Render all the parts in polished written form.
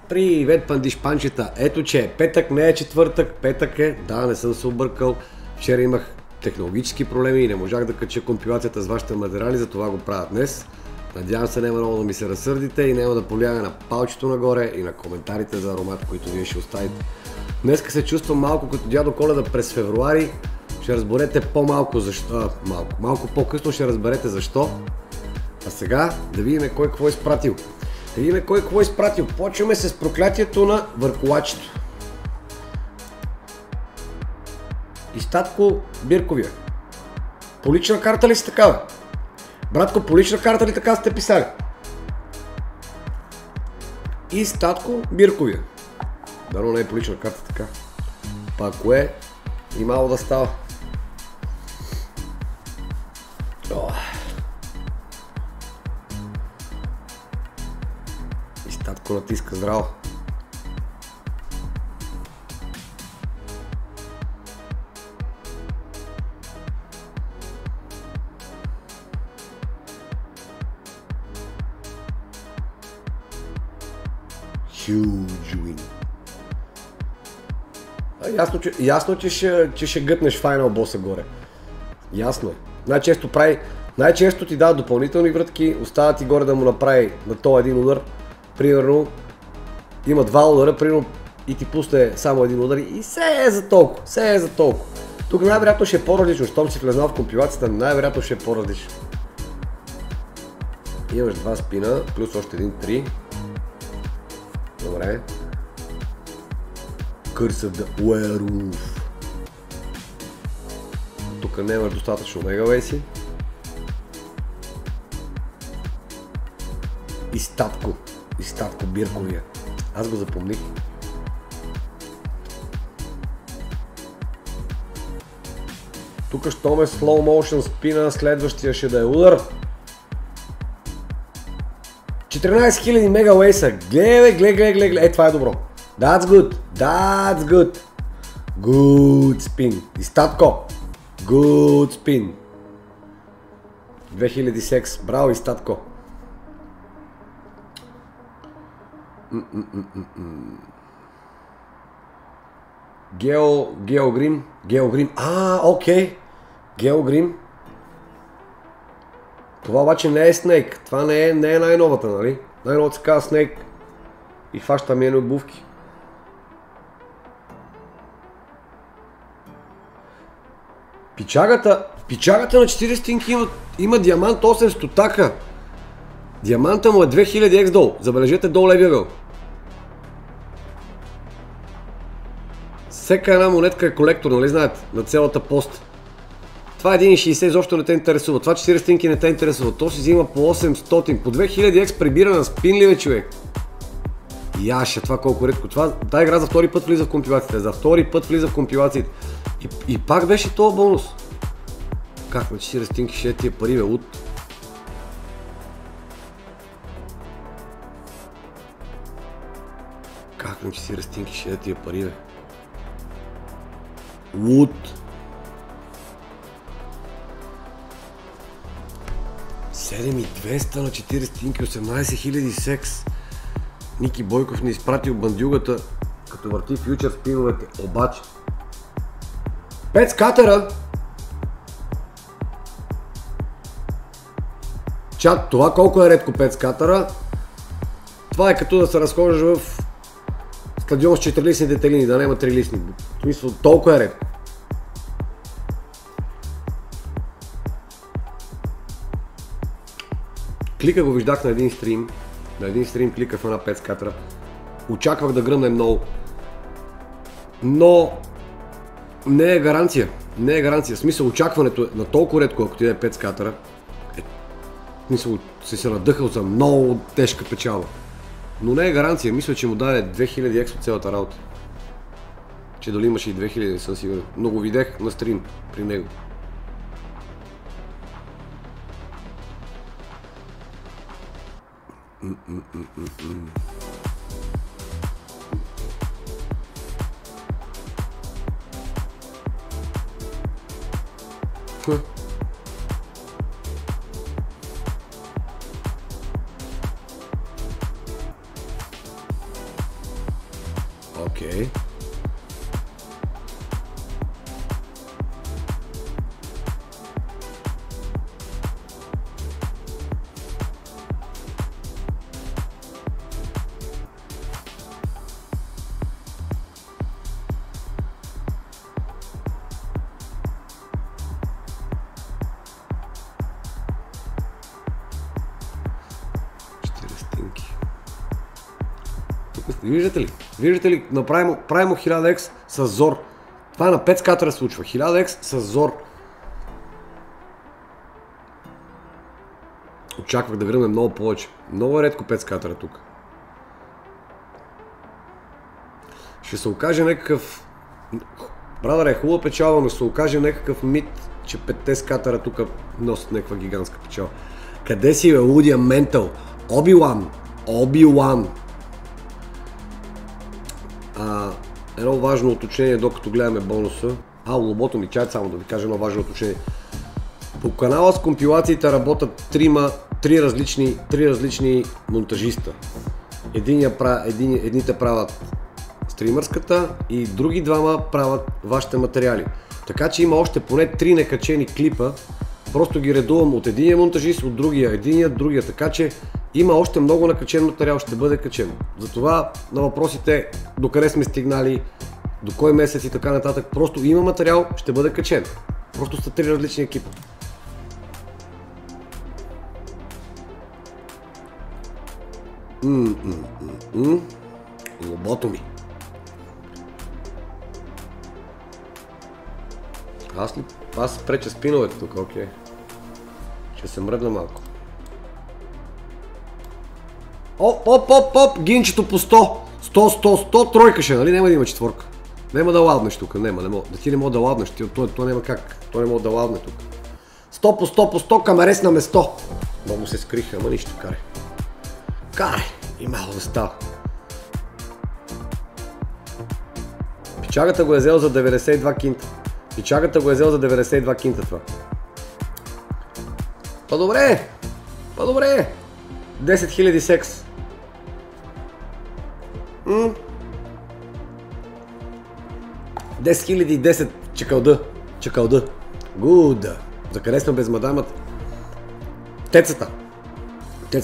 Привет, пандиш панчета! Ето че петък, не е четвъртък, петък е. Да, не съм се объркал. Вчера имах технологически проблеми и не можах да кача компилацията с вашите материали, затова го правя днес. Надявам се няма много да ми се разсърдите и няма да повлияе на палчето нагоре и на коментарите за аромат, които вие ще оставите. Днеска се чувствам малко като дядо Коледа през февруари. Ще разберете по-малко защо. Малко по-късно ще разберете защо. А сега да видим кой какво е изпратил. Да видим кой какво е изпратил. Почваме с проклятието на върколачето. И Статко Бирковия. По лична карта ли си такава? Братко, по лична карта ли така сте писали? И Статко Бирковия. Дано не е по лична карта така. Па кое и мало да става. И Статко натиска здраво. Huge win. Ясно, че ще гътнеш Final Boss горе. Ясно е. Най-често ти дава допълнителни врътки, остава ти горе да му направи на този един удар. Примерно, има два удара, примерно и ти пусне само един удар и се е за толкова, Тук най-вероятно ще е по-различно, щом си влезнал в компилацията, най-вероятно ще е по-различно. Имаш два спина, плюс още един 3. Добре. Curse of the Werewolf. Тук нямаш достатъчно мегавейси. И Статко Бирковия. Аз го запомних. Тук щом е slow motion спина, следващия ще да е удар. 14 000 мегавейса. Гледай. Това е добро. That's good. Good spin. И Статко. Good spin. 2000 секс. Браво и Статко. Геогрим. Окей. Геогрим. Това обаче не е Снейк. Това не е най-новата, нали? Най-новата се казва Снейк. И хваща ми едни обувки. Пичагата на 40 стинки има диамант 800 така. Диаманта му е 2000 X долу. Забележете долу левия ъгъл. Всека една монетка е колектор, нали знаете? На цялата пост. Това 1,60 изобщо не те интересува. Това 40 стинки не те интересува. То си взима по 800. По 2000 X прибира на спин ли, бе, човек? Яша, това колко редко. Тая игра за втори път влиза в компилациите. И пак беше този бонус. Как на 40 стинки ще е тия пари, бе, лут? Как на 40 стинки ще е тия пари, бе? Лут! 7200 на 40 стинки, 18 000 секс. Ники Бойков ни изпратил бандюгата, като върти фьючер спиновете. Обаче Пец Катера. Чат, това колко е редко Пец Катера. Това е като да се разхождаш в стадион с 4-листни детелини, да няма 3-листни. В смисъл, толкова е редко. Клика го виждах на един стрим. Кликах в една Пец Катера. Очаквах да гръмне много. Но не е гаранция. В смисъл, очакването на толкова редко, ако ти е Пец Катера, в смисъл, се надъхал за много тежка печалба. Но не е гаранция. Мисля, че му даде 2000 X от цялата работа. Че дали имаше и 2000, не съм сигурен. Но го видях на стрим при него. Виждате ли? Виждате ли? Правим му 1000x с зор. Това на 5 скатера случва. 1000x с зор. Очаквах да гръмне много повече. Много е редко 5 скатера тук. Ще се окаже някакъв... Брадър е хубава печалба, но ще се окаже някакъв мит, че 5 скатера тук носят някаква гигантска печалба. Къде си, бе, лудия ментал? Оби-Лан. Едно важно уточнение, докато гледаме бонуса. Лобото ми, чай само да ви кажа едно важно уточнение. По канала с компилациите работят три различни монтажиста. Едните правят стримърската и други двама правят вашите материали. Така че има още поне 3 некачени клипа. Просто ги редувам от единия монтажист, от другия. Така че има още много накачен материал, ще бъде качен. Затова на въпросите докъде сме стигнали, до кой месец и така нататък, просто има материал, ще бъде качен. Просто са 3 различни екипа. Лобото ми. Аз преча спиновете тук, окей. Ще се мръдна малко. Оп, гинчето по 100. 100, тройка ще, нали? Няма да има четворка. Няма да ладнеш тук, да ти не мога да ладнеш, то няма как. То не мога да ладне тук. 100 по 100, камерес на место. Много се скриха, ама нищо, карай. И мало да става. Пичагата го е взел за 92 кинта. Пичагата го е взел за 92 кинта това. По-добре! 10 000 секс. 10 010 чакалда. Гуда. За къде сме без мадамата? Тецата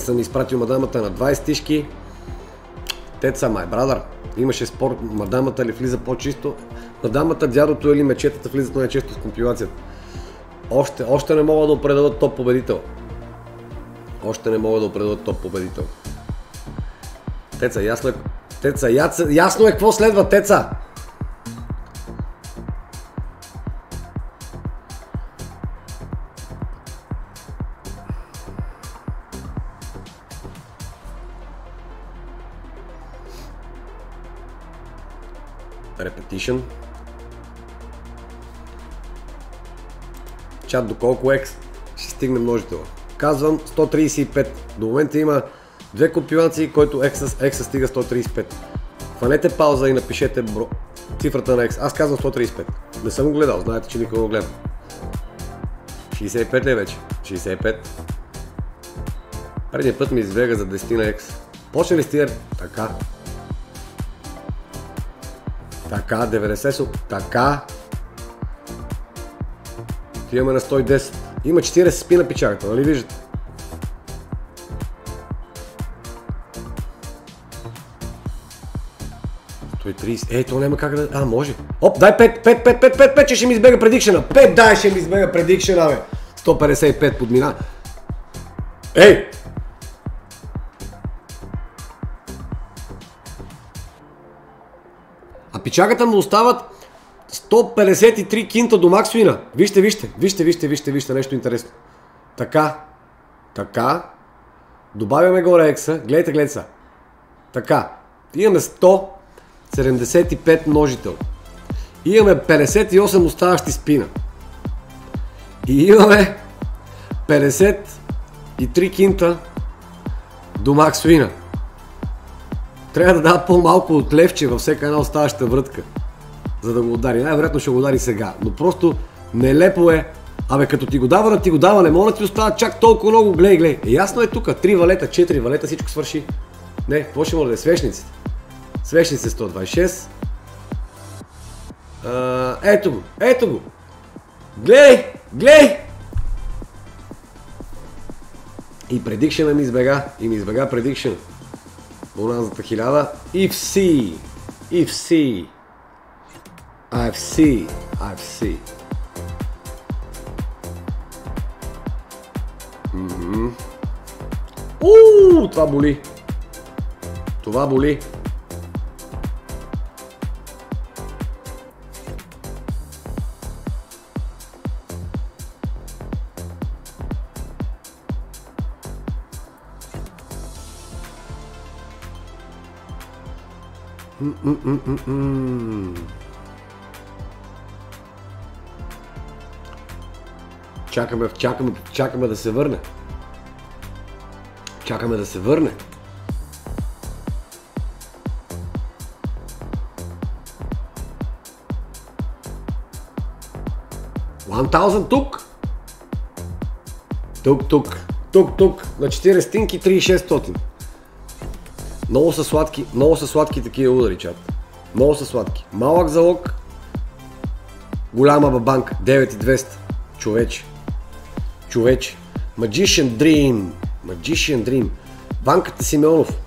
ми изпратил мадамата на 20 тишки. Теца, май брадър. Имаше спор, мадамата ли влиза по-чисто? Мадамата, дядото или мечетата влизат най-често с компилацията. Още не мога да определят топ победител. Теца, ясно е какво следва, Теца! Repetition. Чат доколко X ще стигне множителя. Казвам 135. До момента има 2 компилации, който X стига 135. Хванете пауза и напишете цифрата на X. Аз казвам 135. Не съм го гледал, знаете, че никога го гледам. 65 ли вече? 65. Предния път ми избега за 10 на X. Почне ли стига? Така. 90 така. Отиваме на 110. Има 40 спина пичагата, нали виждате? Той 30. То няма как да... може. Оп, дай 5, че ще ми избега предикшена. 5, дай, ще ми избега предикшена, бе. 155 подмина. А пичагата му остават 153 кинта до Максвина. Вижте нещо интересно. Така. Добавяме горе екса. Гледайте са. Така. Имаме 175 множител. Имаме 58 оставащи спина. И имаме 53 кинта до Максвина. Трябва да дава по-малко от левче във всяка една оставаща врътка, за да го удари. Най-вероятно ще го удари сега, но просто нелепо е. Като ти го дава, не мога да ти остава чак толкова много. Глей. Ясно е тук, 3 валета, 4 валета, всичко свърши. Не, какво ще може да е? Свещниците. Свещниците 126. Ето го. Глей! И предикшена ми избега. Предикшена. Бонанзата 1000. IFC. Това боли. Чакаме да се върне. Чакаме да се върне. $1000 тук. Тук. На 40 стинки 3600. Много са сладки такива удари, чат. Много са сладки. Малък залог. Голяма бабанка. 9200. Човече. Magician Dream. Банката Симеонов.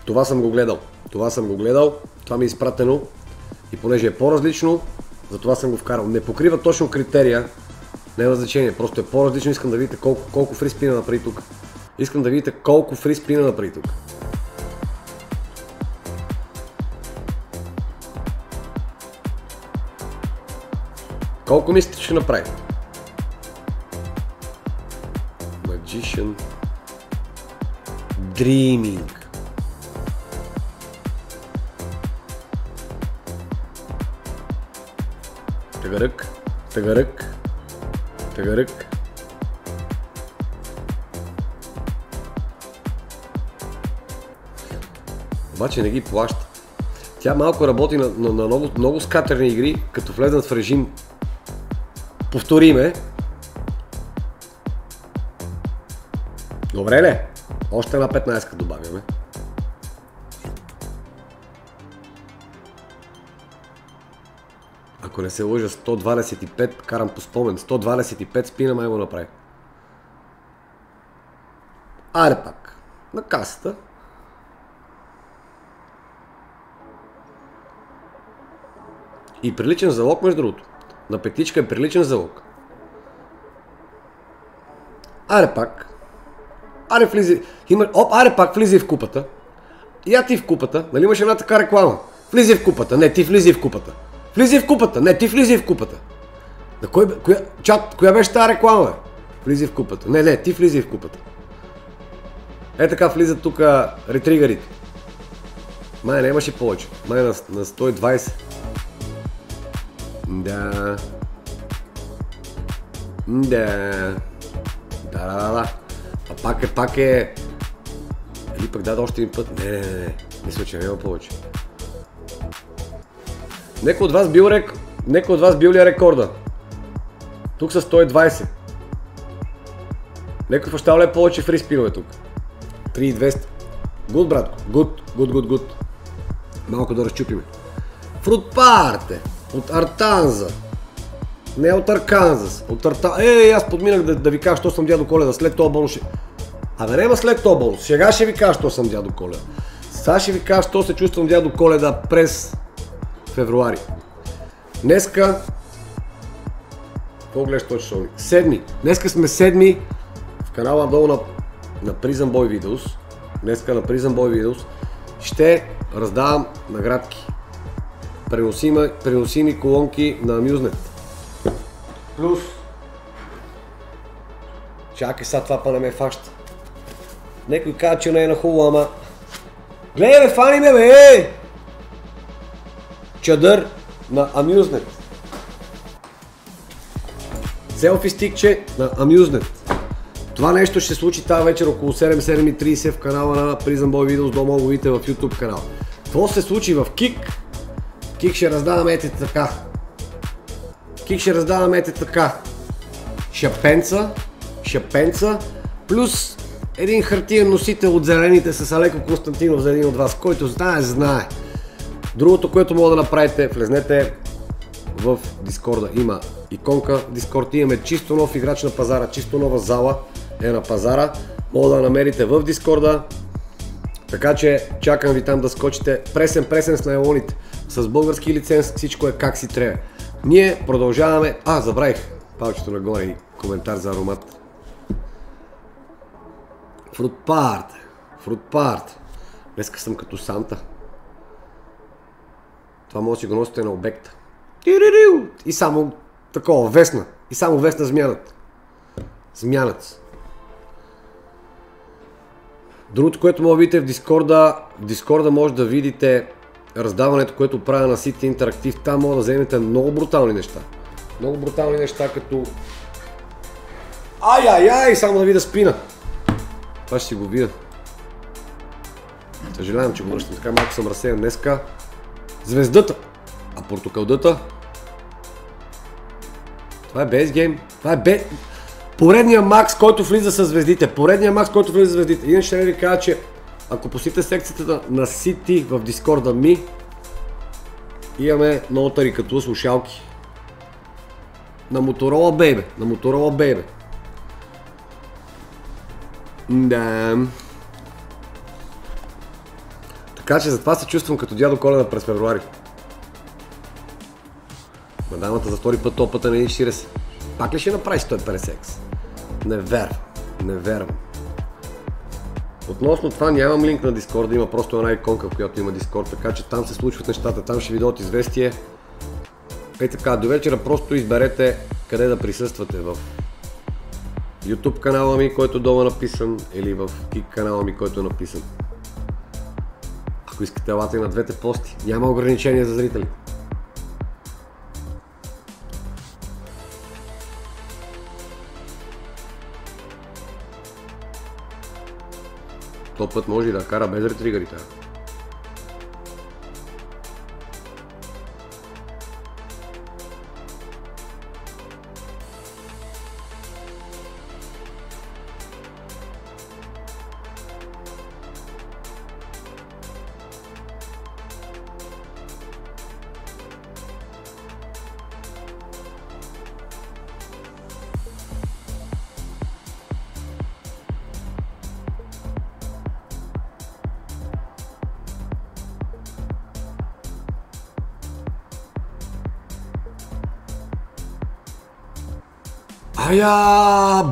Това съм го гледал. Това ми е изпратено. И понеже е по-различно, затова съм го вкарал. Не покрива точно критерия. Няма значение. Просто е по-различно. Искам да видите колко фриспина направи тук. Колко мислите, че ще направи? Magician Dreaming. Тъгърък. Обаче не ги плаща. Тя малко работи на много скатерни игри, като влезнат в режим повториме. Добре ли? Още една 15 добавяме. Ако не се лъжа, 125, карам по спомен, 125 спина май го направи. Аре пак, на касата. И приличен залог, между другото. На петичка е приличен залог. Аре пак. Аре влизи. Аре пак влизи в купата. Я ти в купата. Нали имаш една така реклама? Влизи в купата. Не, ти влизи в купата. Влизи в купата. Не, ти влизи в купата. На коя беше тази реклама, бе? Влизи в купата. Не, ти влизи в купата. Е така влизат тук ретригарите. Май не имаше повече. Май на 120. Да. А пак е... Или пък даде още един път. Не. Мисля, че няма повече. Некой от вас бил ли е рекорда? Тук са 120. Некой фащал ли е повече фриспинове тук? 3200. Гуд, братко. Гуд. Малко да разчупиме. Фрутпарте. От Артанза. Не от Арканзас. Аз подминах да ви кажа, що съм дядо Коледа. След това бонус. Абе нема след това бонус. Сега ще ви кажа, що съм дядо Коледа. Сега ще ви кажа, що се чувствам дядо Коледа през февруари. Днеска... Какво гледаш точно? Седми. Днеска сме седми в канала долу на Prison Boy Videos. Днеска на Prison Boy Videos ще раздавам наградки. Преносими колонки на Amusnet. Плюс... Чакай сега, това па не ме фаща. Некой каза, че не е на хубаво, ама... Гледай бе, фани ме бе! Чадър на Amusnet. Селфи стикче на Amusnet. Това нещо ще се случи тази вечер около 7:30 в канала на Prison Boy Videos, дома го видите в YouTube канала. Това се случи в Кик. Кик ще раздаваме ете така. Шапенца, плюс един хартиен носител от зелените с Алеко Константинов за един от вас, който знае. Другото, което мога да направите, влезнете в Дискорда. Има иконка в Дискорд, имаме чисто нов играч на пазара, чисто нова зала е на пазара. Мога да намерите в Дискорда. Така че чакам ви там да скочите. Пресен с найлоните. С български лиценз всичко е как си трябва. Ние продължаваме... забравих палчето нагоре и коментар за аромат. Фрутпарт. Днеска съм като Санта. Това може да си го носите на обекта. И само такова, весна. И само весна смяната. Другото, което може да видите в Дискорда може да видите раздаването, което правя на City Interactive. Там може да вземете много брутални неща. Много брутални неща, като... Ай, само да видя спина. Това ще си го видя. Съжалявам, че го връщам. Така малко съм разсеян днеска. Звездата. А портокалдата? Това е Base Game. Това е поредния макс, който влиза с звездите. Иначе ще не ви кажа, че ако посетите секцията на City в Дискорда ми, имаме много тарикатуа слушалки. На Motorola Baby. Да. Така че затова се чувствам като дядо Коледа през февруари. Мадамата за втори път, топата на 1.40. Пак ли ще направиш 150x? Не вервам. Относно това нямам линк на Дискорда, има просто една иконка, в която има Дискорд, така че там се случват нещата, там ще ви дадат известие. Ей така, до вечера просто изберете къде да присъствате, в YouTube канала ми, който долу е написан, или в Kik канала ми, който е написан. Ако искате, елате и на двете пости, няма ограничения за зрители. То път може и да кара без ретригърите.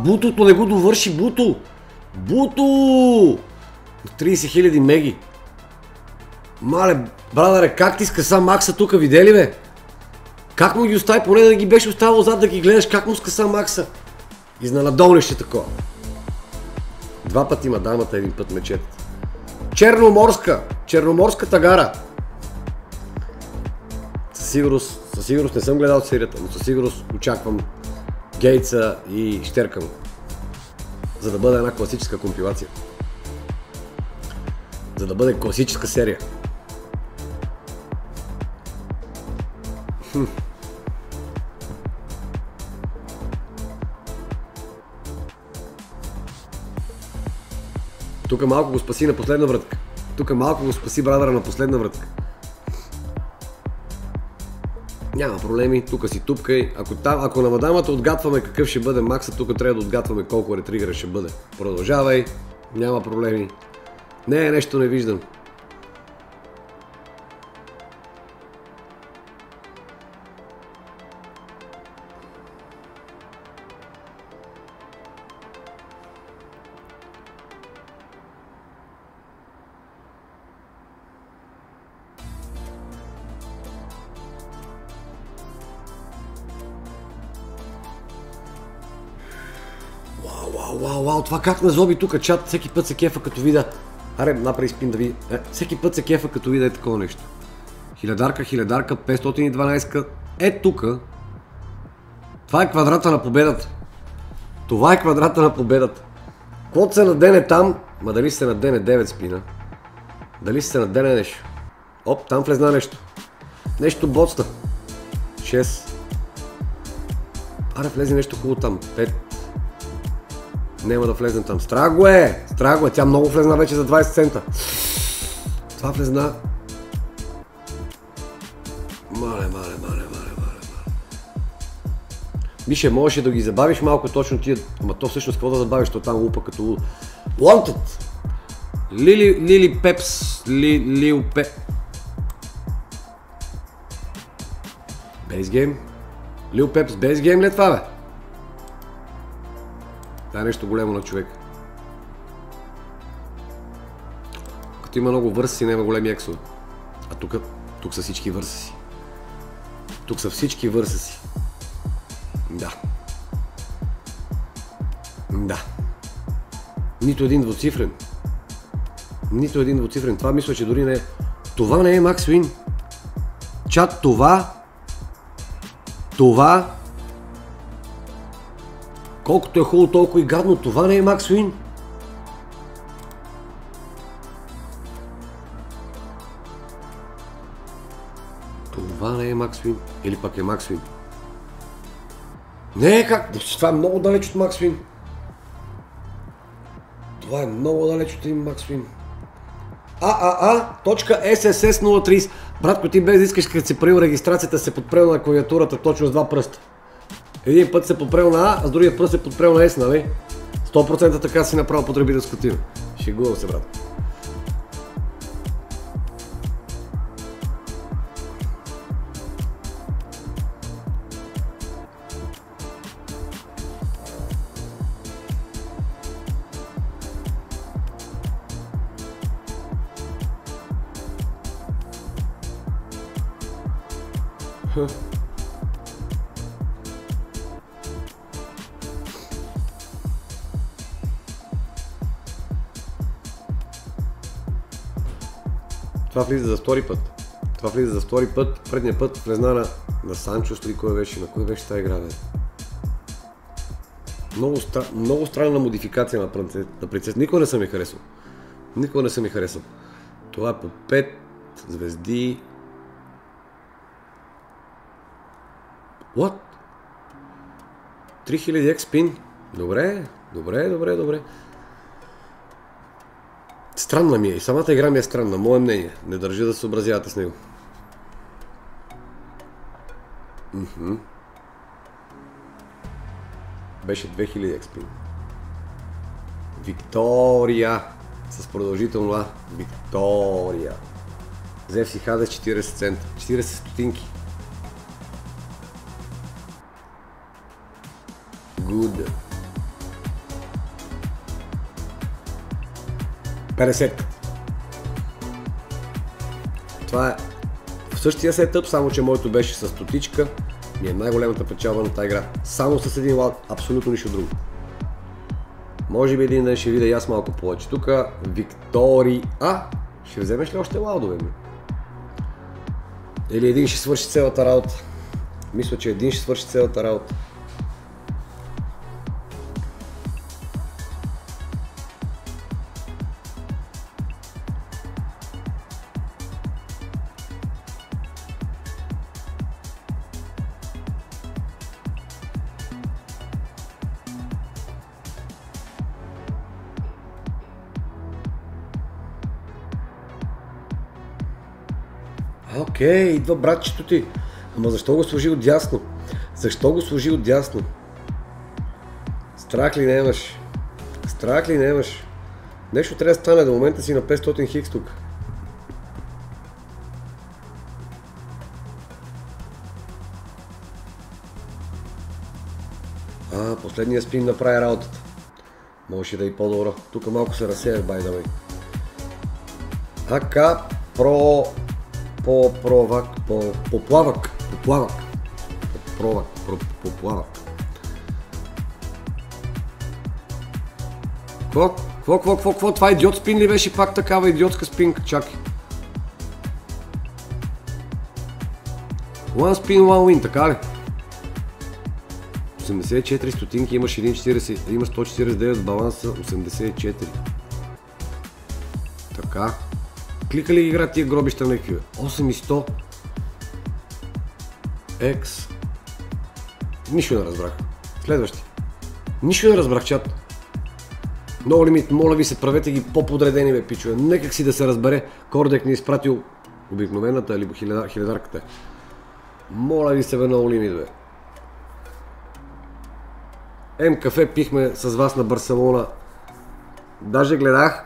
Бутото не го довърши, Буто! 30 000 меги. Мале, брадаре, как ти скъса макса тука, видели бе? Как му ги остави, поне да ги беше оставил зад да ги гледаш, как му скъса макса? Изненадолнище такова. 2 пъти има дамата, 1 път мечетата. Черноморската гара. Със сигурност не съм гледал серията, но със сигурност очаквам Гейтса и щерка му, за да бъде една класическа компилация. За да бъде класическа серия. Тук малко го спаси на последна вратка. Брадъра на последна вратка. Няма проблеми, тук си тупкай. Ако на мадамата отгатваме какъв ще бъде макса, тук трябва да отгатваме колко ретригъра ще бъде. Продължавай, няма проблеми. Не, нещо не виждам. Вау, това как ме злоби тук чат, всеки път се кефа като видя. Аре, направи спин да види. Всеки път се кефа като видя такова нещо. Хилядарка, 512. Тука. Това е квадрата на победата. Каквото се надене там, ма дали се надене 9 спина. Дали се надене нещо. Оп, там влезна нещо. Нещо боцна. 6. Аре, влезе нещо хубаво там. 5. Няма да влезем там. Страго е! Тя много влезна вече за 20 цента. Това влезна... Мале. Мише, можеше да ги забавиш малко точно тия... Ама то всъщност какво да забавиш, то там лупа като... Wanted! Лили Пепс... Лил Пеп... Base Game? Лил Пепс Base Game ли е това, бе? Това е нещо големо на човек. Като има много върси, няма големи ексоди. А тук са всички върси. Да. Нито един двуцифрен. Нито един двуцифрен. Това мисля, че дори не е. Това не е Max Win. Чат, това, колкото е хубаво, толкова и гадно, това не е Max Win. Това не е Max Win. Или пък е Max Win. Не, как? Това е много далеч от Max Win. Това е много далеч от един Max Win. .sss030. Братко, ти без да искаш, като си правил регистрацията, се подпрел на клавиатурата точно с два пръста. Един път се подпрел на А, а с другия пръст се подпрел на S, нали? 100% така си направил потребителско тиме. Шегувам се, брат. Това влиза за втори път. Предния път влезна на Санчо, или кой беше? На кой беше тази игра, бе? Много странна модификация на принцеса. Никога не съм я харесал. Това е по 5 звезди. What? 3000 X-Pin? Добре. Странна ми е. И самата игра ми е странна. Мое мнение. Не държа да се съобразявате с него. Беше 2000 XP. Виктория. С продължително А. Виктория. Взев си Хадес 40 цента. 40 стотинки. Good. 50. Това е в същия сетъп, само че моето беше с стотичка. Ми е най-големата печалба на тази игра. Само с един лад, абсолютно нищо друго. Може би един ден ще видя и аз малко повече. Тук Виктория. Ще вземеш ли още лаудове ми? Или един ще свърши цялата работа? Мисля, че един ще свърши цялата работа. Окей, идва братчето ти. Ама защо го сложи отдясно? Страх ли не имаш? Нещо трябва да стане, до момента си на 500 хикс тук. Последния спин направи работата. Може да и по-добро. Тук малко се разсеях, by the way. Поплавък. Какво? Това идиот спин ли беше пак такава идиотска спинка? Чакай. One spin, one win, така ли? 84 стотинки, имаш 1,40, има 149 с баланса 84. Така. Клика ли игра тия гробища на някакви? 8100 X. Нищо не разбрах. Следващи. Нищо не разбрах, чат. Много лимит, моля ви се, правете ги по-подредени, бе, пичове. Некак си да се разбере. Кордек ни е изпратил обикновената или хилядарката. Моля ви се, бе, много лимит, бе. Кафе пихме с вас на Барселона. Даже гледах.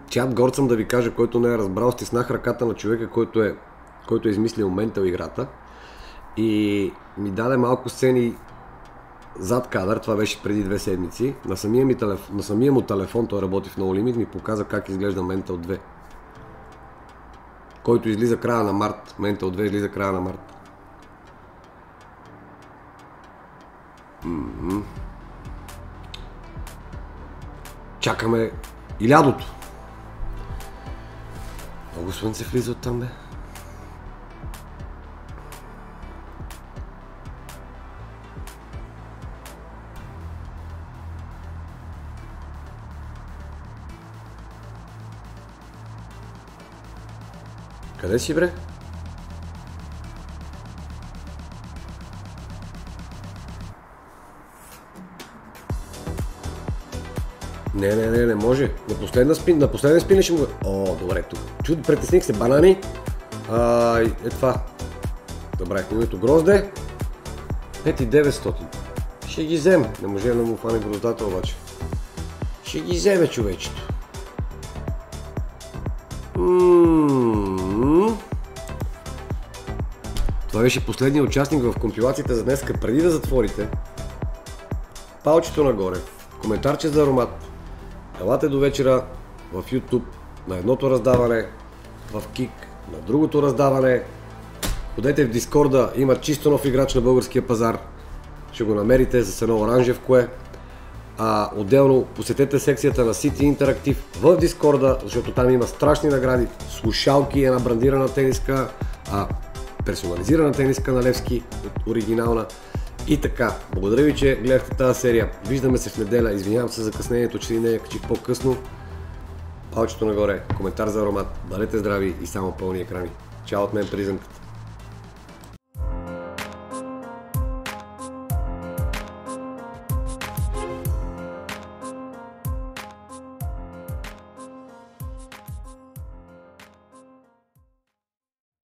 Чат, горд съм да ви кажа, който не е разбрал, стиснах ръката на човека, който е измислил Mental играта и ми даде малко сцени зад кадър, това беше преди 2 седмици, на самия му телефон, той работи в No Limit, ми показа как изглежда Mental 2, който излиза края на март. Mental 2 излиза края на март. Чакаме и лядото. Много слънце влиза от там, бе. Къде си, бре? Не може. На последния спин ще му... О, добре, тук. Чудо, притесних се. Банани. Е това. Добре, името грозде. 5900. Ще ги вземе. Не може да му фане гроздата обаче. Ще ги вземе, човечето. Това беше последният участник в компилацията за днес. Преди да затворите, палчето нагоре, коментарче за аромат. Елате до вечера в YouTube на едното раздаване, в Kik на другото раздаване. Ходете в Дискорда, има чисто нов играч на българския пазар. Ще го намерите с едно оранжев кое. Отделно посетете секцията на City Interactive в Дискорда, защото там има страшни награди. Слушалки, една брандирана тениска, персонализирана тениска на Левски, оригинална. И така, благодаря ви, че гледахте тази серия. Виждаме се в неделя. Извинявам се за закъснението, че не я качих по-късно. Палчето нагоре, коментар за аромат. Бъдете здрави и само пълни екрани. Чао от мен, Призъмката.